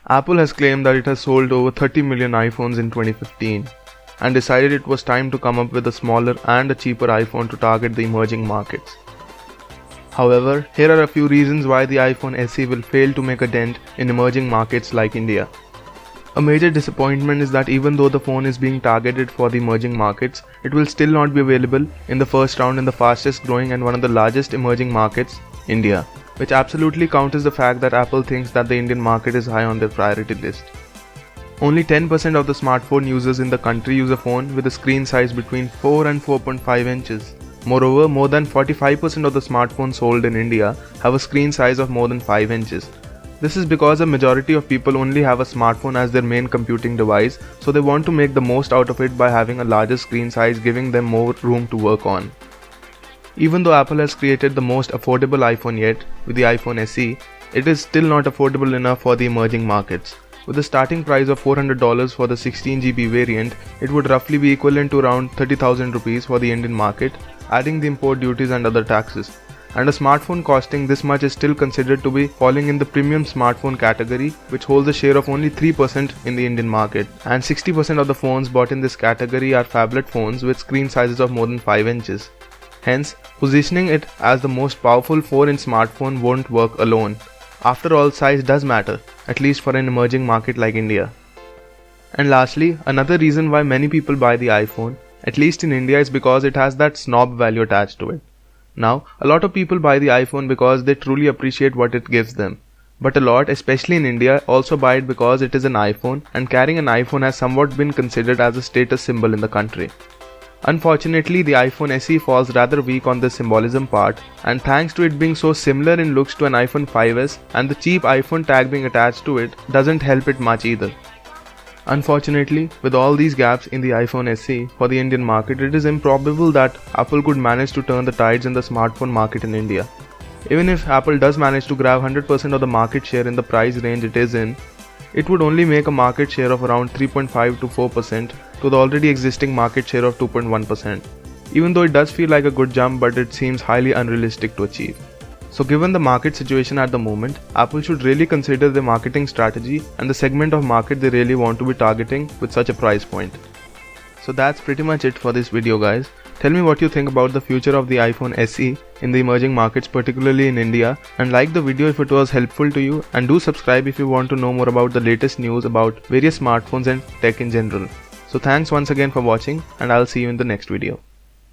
Apple has claimed that it has sold over 30 million iPhones in 2015 and decided it was time to come up with a smaller and a cheaper iPhone to target the emerging markets. However, here are a few reasons why the iPhone SE will fail to make a dent in emerging markets like India. A major disappointment is that even though the phone is being targeted for the emerging markets, it will still not be available in the first round in the fastest growing and one of the largest emerging markets, India, which absolutely counters the fact that Apple thinks that the Indian market is high on their priority list. Only 10% of the smartphone users in the country use a phone with a screen size between 4 and 4.5 inches. Moreover, more than 45% of the smartphones sold in India have a screen size of more than 5 inches. This is because a majority of people only have a smartphone as their main computing device, so they want to make the most out of it by having a larger screen size, giving them more room to work on. Even though Apple has created the most affordable iPhone yet with the iPhone SE, it is still not affordable enough for the emerging markets. With a starting price of $400 for the 16GB variant, it would roughly be equivalent to around 30,000 rupees for the Indian market, adding the import duties and other taxes. And a smartphone costing this much is still considered to be falling in the premium smartphone category, which holds a share of only 3% in the Indian market. And 60% of the phones bought in this category are phablet phones with screen sizes of more than 5 inches. Hence, positioning it as the most powerful 4-inch smartphone won't work alone. After all, size does matter, at least for an emerging market like India. And lastly, another reason why many people buy the iPhone, at least in India, is because it has that snob value attached to it. Now, a lot of people buy the iPhone because they truly appreciate what it gives them. But a lot, especially in India, also buy it because it is an iPhone, and carrying an iPhone has somewhat been considered as a status symbol in the country. Unfortunately, the iPhone SE falls rather weak on this symbolism part, and thanks to it being so similar in looks to an iPhone 5s and the cheap iPhone tag being attached to it, doesn't help it much either. Unfortunately, with all these gaps in the iPhone SE for the Indian market, it is improbable that Apple could manage to turn the tides in the smartphone market in India. Even if Apple does manage to grab 100% of the market share in the price range it is in, it would only make a market share of around 3.5 to 4% to the already existing market share of 2.1%. Even though it does feel like a good jump, but it seems highly unrealistic to achieve. So given the market situation at the moment, Apple should really consider their marketing strategy and the segment of market they really want to be targeting with such a price point. So that's pretty much it for this video, guys. Tell me what you think about the future of the iPhone SE in the emerging markets, particularly in India, and like the video if it was helpful to you, and do subscribe if you want to know more about the latest news about various smartphones and tech in general. So thanks once again for watching, and I'll see you in the next video.